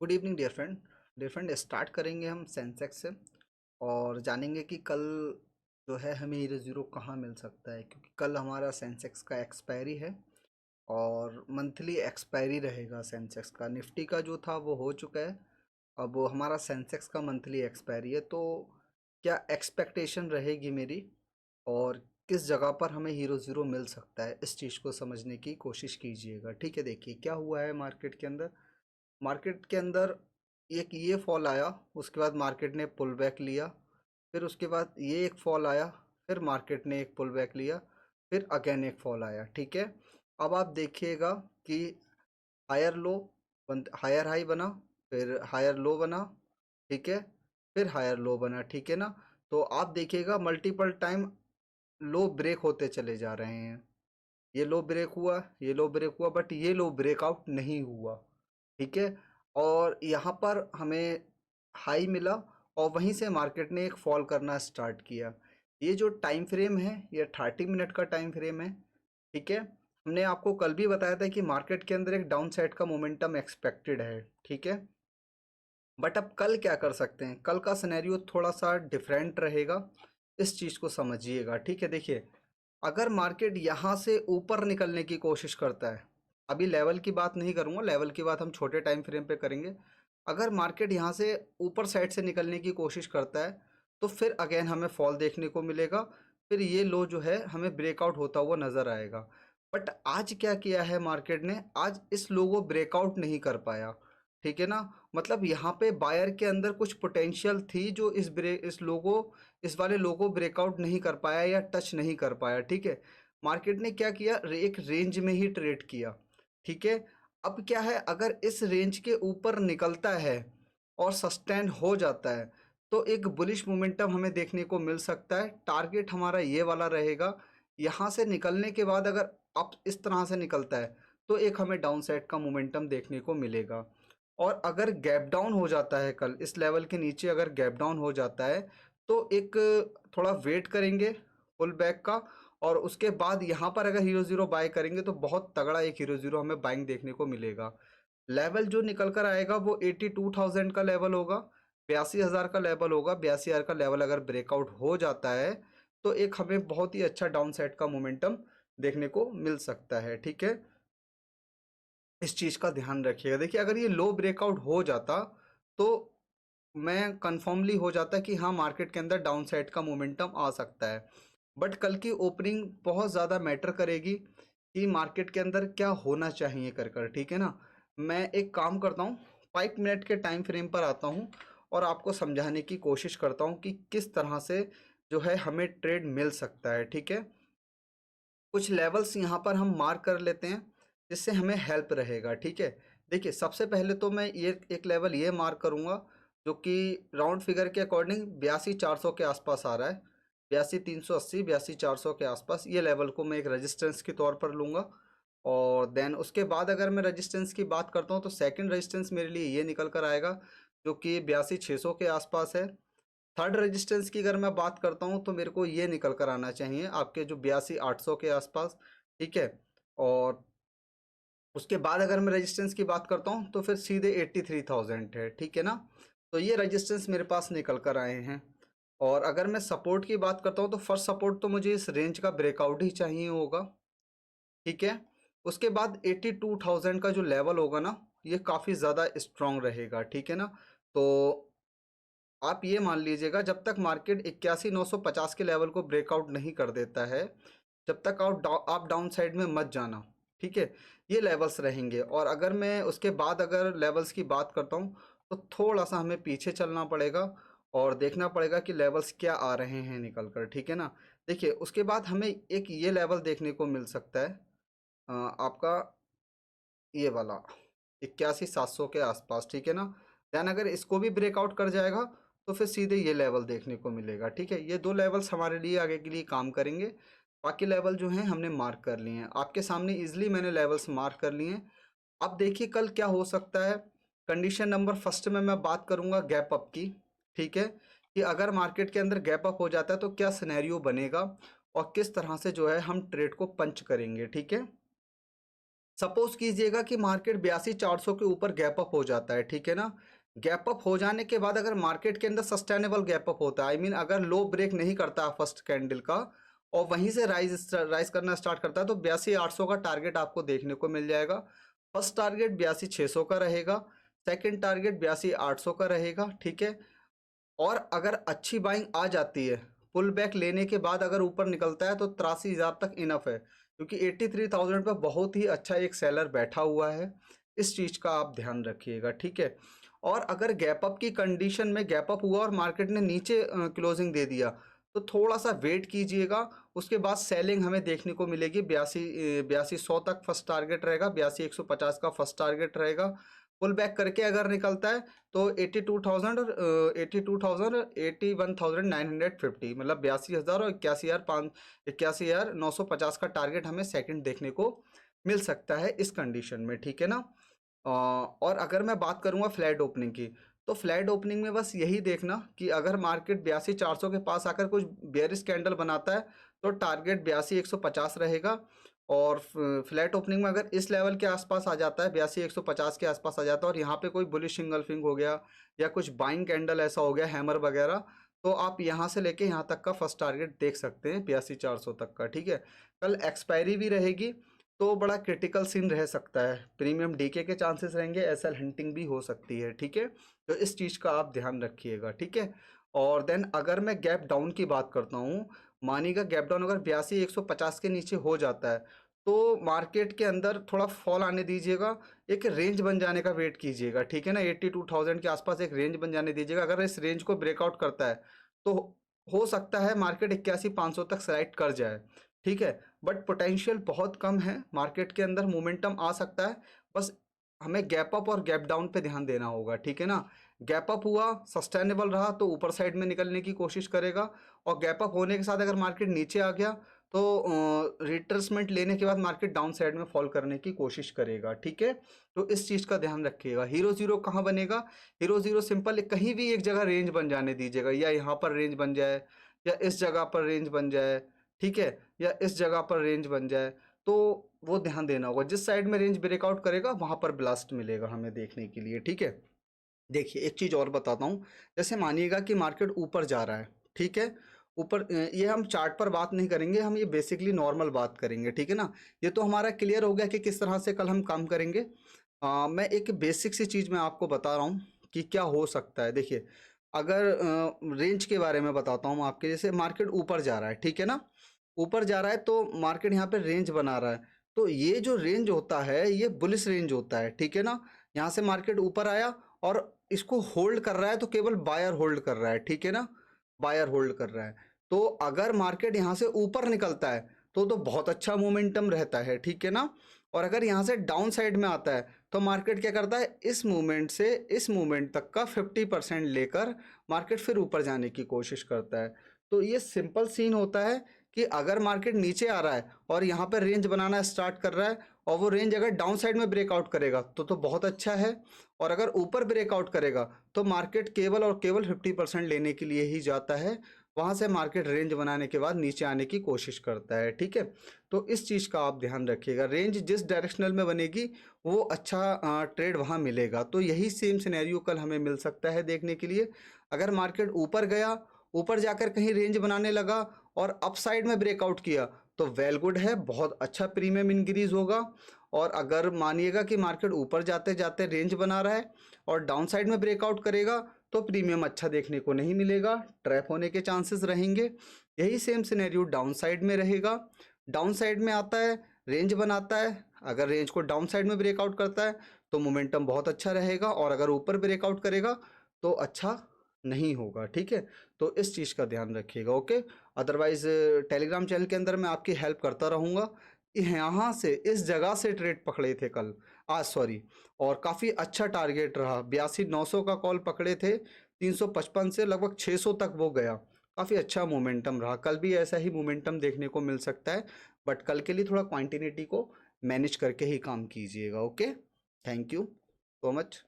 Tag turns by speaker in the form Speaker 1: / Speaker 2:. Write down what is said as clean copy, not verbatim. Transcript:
Speaker 1: Good evening dear friend start करेंगे हम Sensex से और जानेंगे कि कल जो है हमें हीरो ज़ीरो कहाँ मिल सकता है, क्योंकि कल हमारा सेंसेक्स का एक्सपायरी है और मंथली एक्सपायरी रहेगा। सेंसेक्स का निफ्टी का जो था वो हो चुका है, अब वो हमारा सेंसेक्स का मंथली एक्सपायरी है। तो क्या एक्सपेक्टेशन रहेगी मेरी और किस जगह पर हमें हीरो ज़ीरो मिल सकता है, इस चीज़ को समझने की कोशिश कीजिएगा। ठीक है, देखिए क्या हुआ है मार्केट के अंदर एक ये फॉल आया, उसके बाद मार्केट ने पुल बैक लिया, फिर उसके बाद ये एक फॉल आया, फिर मार्केट ने एक पुल बैक लिया, फिर अगेन एक फॉल आया। ठीक है, अब आप देखिएगा कि हायर लो हायर हाई बना, फिर हायर लो बना, ठीक है, फिर हायर लो बना। ठीक है ना, तो आप देखिएगा मल्टीपल टाइम लो ब्रेक होते चले जा रहे हैं। ये लो ब्रेक हुआ, ये लो ब्रेक हुआ, बट ये लो ब्रेकआउट नहीं हुआ। ठीक है, और यहाँ पर हमें हाई मिला और वहीं से मार्केट ने एक फॉल करना स्टार्ट किया। ये जो टाइम फ्रेम है ये 30 मिनट का टाइम फ्रेम है। ठीक है, हमने आपको कल भी बताया था कि मार्केट के अंदर एक डाउन साइड का मोमेंटम एक्सपेक्टेड है। ठीक है, बट अब कल क्या कर सकते हैं, कल का सिनेरियो थोड़ा सा डिफरेंट रहेगा, इस चीज़ को समझिएगा। ठीक है, देखिए अगर मार्केट यहाँ से ऊपर निकलने की कोशिश करता है, अभी लेवल की बात नहीं करूँगा, लेवल की बात हम छोटे टाइम फ्रेम पे करेंगे। अगर मार्केट यहाँ से ऊपर साइड से निकलने की कोशिश करता है तो फिर अगेन हमें फॉल देखने को मिलेगा, फिर ये लो जो है हमें ब्रेकआउट होता हुआ नज़र आएगा। बट आज क्या किया है मार्केट ने, आज इस लो को ब्रेकआउट नहीं कर पाया। ठीक है ना, मतलब यहाँ पे बायर के अंदर कुछ पोटेंशियल थी जो इस वाले लोगो ब्रेकआउट नहीं कर पाया या टच नहीं कर पाया। ठीक है, मार्केट ने क्या किया, एक रेंज में ही ट्रेड किया। ठीक है, अब क्या है, अगर इस रेंज के ऊपर निकलता है और सस्टेन हो जाता है तो एक बुलिश मोमेंटम हमें देखने को मिल सकता है। टारगेट हमारा ये वाला रहेगा। यहाँ से निकलने के बाद अगर अप इस तरह से निकलता है तो एक हमें डाउन साइड का मोमेंटम देखने को मिलेगा। और अगर गैप डाउन हो जाता है कल इस लेवल के नीचे, अगर गैप डाउन हो जाता है तो एक थोड़ा वेट करेंगे पुल बैक का, और उसके बाद यहाँ पर अगर हीरो ज़ीरो बाय करेंगे तो बहुत तगड़ा एक हीरो ज़ीरो हमें बाइंग देखने को मिलेगा। लेवल जो निकल कर आएगा वो 82,000 का लेवल होगा, 82,000 का लेवल होगा। 82,000 का लेवल अगर ब्रेकआउट हो जाता है तो एक हमें बहुत ही अच्छा डाउन साइड का मोमेंटम देखने को मिल सकता है। ठीक है, इस चीज़ का ध्यान रखिएगा। देखिए अगर ये लो ब्रेकआउट हो जाता तो मैं कंफर्मली हो जाता कि हाँ मार्केट के अंदर डाउन साइड का मोमेंटम आ सकता है। बट कल की ओपनिंग बहुत ज़्यादा मैटर करेगी कि मार्केट के अंदर क्या होना चाहिए कर कर। ठीक है ना, मैं एक काम करता हूँ, 5 मिनट के टाइम फ्रेम पर आता हूँ और आपको समझाने की कोशिश करता हूँ कि किस तरह से जो है हमें ट्रेड मिल सकता है। ठीक है, कुछ लेवल्स यहाँ पर हम मार्क कर लेते हैं जिससे हमें हेल्प रहेगा। ठीक है, देखिए सबसे पहले तो मैं ये एक लेवल ये मार्क करूँगा जो कि राउंड फिगर के अकॉर्डिंग 82,400 के आसपास आ रहा है। 82,380 82,400 के आसपास ये लेवल को मैं एक रेजिस्टेंस के तौर पर लूँगा। और देन उसके बाद अगर मैं रेजिस्टेंस की बात करता हूँ तो सेकंड रेजिस्टेंस मेरे लिए ये निकल कर आएगा जो कि 82,600 के आसपास है। थर्ड रेजिस्टेंस की अगर मैं बात करता हूँ तो मेरे को ये निकल कर आना चाहिए आपके जो 82,800 के आसपास। ठीक है, और उसके बाद अगर मैं रेजिस्टेंस की बात करता हूँ तो फिर सीधे 83,000 है। ठीक है ना, तो ये रेजिस्टेंस मेरे पास निकल कर आए हैं। और अगर मैं सपोर्ट की बात करता हूँ तो फर्स्ट सपोर्ट तो मुझे इस रेंज का ब्रेकआउट ही चाहिए होगा। ठीक है, उसके बाद 82,000 का जो लेवल होगा ना, ये काफ़ी ज़्यादा स्ट्रांग रहेगा। ठीक है ना, तो आप ये मान लीजिएगा जब तक मार्केट 81,950 के लेवल को ब्रेकआउट नहीं कर देता है, जब तक आप डाउन साइड में मत जाना। ठीक है, ये लेवल्स रहेंगे। और अगर मैं उसके बाद अगर लेवल्स की बात करता हूँ तो थोड़ा सा हमें पीछे चलना पड़ेगा और देखना पड़ेगा कि लेवल्स क्या आ रहे हैं निकल कर। ठीक है ना, देखिए उसके बाद हमें एक ये लेवल देखने को मिल सकता है, आपका ये वाला 81,700 के आसपास। ठीक है ना, देन अगर इसको भी ब्रेकआउट कर जाएगा तो फिर सीधे ये लेवल देखने को मिलेगा। ठीक है, ये दो लेवल्स हमारे लिए आगे के लिए काम करेंगे। बाकी लेवल जो हैं हमने मार्क कर लिए हैं, आपके सामने इजिली मैंने लेवल्स मार्क कर लिए हैं। अब देखिए कल क्या हो सकता है। कंडीशन नंबर फर्स्ट में मैं बात करूंगा गैप अप की। ठीक है, कि अगर मार्केट के अंदर गैप अप हो जाता है तो क्या सिनेरियो बनेगा और किस तरह से जो है हम ट्रेड को पंच करेंगे। ठीक है, सपोज कीजिएगा कि मार्केट 82,400 के ऊपर गैप अप हो जाता है, ठीक है ना। गैप अप हो जाने के बाद अगर मार्केट के अंदर सस्टेनेबल गैप अप होता है, आई मीन अगर लो ब्रेक नहीं करता फर्स्ट कैंडल का और वहीं से राइज करना स्टार्ट करता है, तो 82,800 का टारगेट आपको देखने को मिल जाएगा। फर्स्ट टारगेट 82,600 का रहेगा, सेकेंड टारगेट 82,800 का रहेगा, ठीक है। और अगर अच्छी बाइंग आ जाती है, पुल बैक लेने के बाद अगर ऊपर निकलता है, तो 83,000 तक इनफ है, क्योंकि 83,000 पे बहुत ही अच्छा एक सेलर बैठा हुआ है। इस चीज़ का आप ध्यान रखिएगा, ठीक है। और अगर गैप अप की कंडीशन में गैप अप हुआ और मार्केट ने नीचे क्लोजिंग दे दिया, तो थोड़ा सा वेट कीजिएगा। उसके बाद सेलिंग हमें देखने को मिलेगी। 82,100 तक फर्स्ट टारगेट रहेगा, 82,150 का फर्स्ट टारगेट रहेगा। पुल बैक करके अगर निकलता है तो 82,000 और 82,000 और 81,950, मतलब 82,000 और 81,950 का टारगेट हमें सेकंड देखने को मिल सकता है इस कंडीशन में, ठीक है ना। और अगर मैं बात करूंगा फ्लैट ओपनिंग की, तो फ्लैट ओपनिंग में बस यही देखना कि अगर मार्केट 82,400 के पास आकर कुछ बेयरिश कैंडल बनाता है, तो टारगेट 82,150 रहेगा। और फ्लैट ओपनिंग में अगर इस लेवल के आसपास आ जाता है, 82,150 के आसपास आ जाता है, और यहाँ पे कोई बुलिश इंगल्फिंग हो गया या कुछ बाइंग कैंडल ऐसा हो गया हैमर वगैरह, तो आप यहाँ से लेके यहाँ तक का फर्स्ट टारगेट देख सकते हैं 82,400 तक का, ठीक है। कल एक्सपायरी भी रहेगी, तो बड़ा क्रिटिकल सीन रह सकता है। प्रीमियम डीके के चांसेस रहेंगे, एसएल हंटिंग भी हो सकती है, ठीक है। तो इस चीज़ का आप ध्यान रखिएगा, ठीक है। और देन अगर मैं गैप डाउन की बात करता हूँ, मानिएगा गैप डाउन अगर 82,150 के नीचे हो जाता है, तो मार्केट के अंदर थोड़ा फॉल आने दीजिएगा, एक रेंज बन जाने का वेट कीजिएगा, ठीक है ना। 82,000 के आसपास एक रेंज बन जाने दीजिएगा। अगर इस रेंज को ब्रेकआउट करता है, तो हो सकता है मार्केट 81,500 तक स्लाइड कर जाए, ठीक है। बट पोटेंशियल बहुत कम है, मार्केट के अंदर मोमेंटम आ सकता है। बस हमें गैप अप और गैप डाउन पे ध्यान देना होगा, ठीक है ना। गैप अप हुआ, सस्टेनेबल रहा, तो ऊपर साइड में निकलने की कोशिश करेगा। और गैप अप होने के साथ अगर मार्केट नीचे आ गया, तो रिट्रेसमेंट लेने के बाद मार्केट डाउन साइड में फॉल करने की कोशिश करेगा, ठीक है। तो इस चीज़ का ध्यान रखिएगा। हीरो जीरो कहाँ बनेगा? हीरो जीरो सिंपल कहीं भी एक जगह रेंज बन जाने दीजिएगा, या यहाँ पर रेंज बन जाए, या इस जगह पर रेंज बन जाए, ठीक है, या इस जगह पर रेंज बन जाए। तो वो ध्यान देना होगा, जिस साइड में रेंज ब्रेकआउट करेगा वहां पर ब्लास्ट मिलेगा हमें देखने के लिए, ठीक है। देखिए एक चीज़ और बताता हूँ। जैसे मानिएगा कि मार्केट ऊपर जा रहा है, ठीक है, ऊपर ये हम चार्ट पर बात नहीं करेंगे, हम ये बेसिकली नॉर्मल बात करेंगे, ठीक है ना। ये तो हमारा क्लियर हो गया कि किस तरह से कल हम काम करेंगे। मैं एक बेसिक सी चीज़ मैं आपको बता रहा हूँ कि क्या हो सकता है। देखिए अगर रेंज के बारे में बताता हूँ आपके, जैसे मार्केट ऊपर जा रहा है, ठीक है ना, ऊपर जा रहा है तो मार्केट यहाँ पे रेंज बना रहा है। तो ये जो रेंज होता है ये बुलिश रेंज होता है, ठीक है ना। यहाँ से मार्केट ऊपर आया और इसको होल्ड कर रहा है, तो केवल बायर होल्ड कर रहा है, ठीक है ना, बायर होल्ड कर रहा है। तो अगर मार्केट यहाँ से ऊपर निकलता है, तो बहुत अच्छा मोमेंटम रहता है, ठीक है ना। और अगर यहाँ से डाउन साइड में आता है, तो मार्केट क्या करता है, इस मूवमेंट से इस मूवमेंट तक का 50% लेकर मार्केट फिर ऊपर जाने की कोशिश करता है। तो ये सिंपल सीन होता है कि अगर मार्केट नीचे आ रहा है और यहाँ पर रेंज बनाना स्टार्ट कर रहा है, और वो रेंज अगर डाउन साइड में ब्रेकआउट करेगा तो बहुत अच्छा है। और अगर ऊपर ब्रेकआउट करेगा, तो मार्केट केवल और केवल 50% लेने के लिए ही जाता है। वहाँ से मार्केट रेंज बनाने के बाद नीचे आने की कोशिश करता है, ठीक है। तो इस चीज़ का आप ध्यान रखिएगा, रेंज जिस डायरेक्शनल में बनेगी वो अच्छा ट्रेड वहाँ मिलेगा। तो यही सेम सिनेरियो कल हमें मिल सकता है देखने के लिए। अगर मार्केट ऊपर गया, ऊपर जाकर कहीं रेंज बनाने लगा और अप साइड में ब्रेकआउट किया, तो वेल गुड है, बहुत अच्छा प्रीमियम इंक्रीज होगा। और अगर मानिएगा कि मार्केट ऊपर जाते जाते रेंज बना रहा है और डाउन साइड में ब्रेकआउट करेगा, तो प्रीमियम अच्छा देखने को नहीं मिलेगा, ट्रैप होने के चांसेस रहेंगे। यही सेम सिनेरियो डाउन साइड में रहेगा। डाउन साइड में आता है, रेंज बनाता है, अगर रेंज को डाउन साइड में ब्रेकआउट करता है, तो मोमेंटम बहुत अच्छा रहेगा। और अगर ऊपर ब्रेकआउट करेगा, तो अच्छा नहीं होगा, ठीक है। तो इस चीज़ का ध्यान रखिएगा, ओके। अदरवाइज टेलीग्राम चैनल के अंदर मैं आपकी हेल्प करता रहूँगा। यहाँ से इस जगह से ट्रेड पकड़े थे कल, आज सॉरी, और काफ़ी अच्छा टारगेट रहा। 82,900 का कॉल पकड़े थे, 355 से लगभग 600 तक वो गया। काफ़ी अच्छा मोमेंटम रहा, कल भी ऐसा ही मोमेंटम देखने को मिल सकता है। बट कल के लिए थोड़ा क्वांटिटी को मैनेज करके ही काम कीजिएगा, okay. Thank you so much.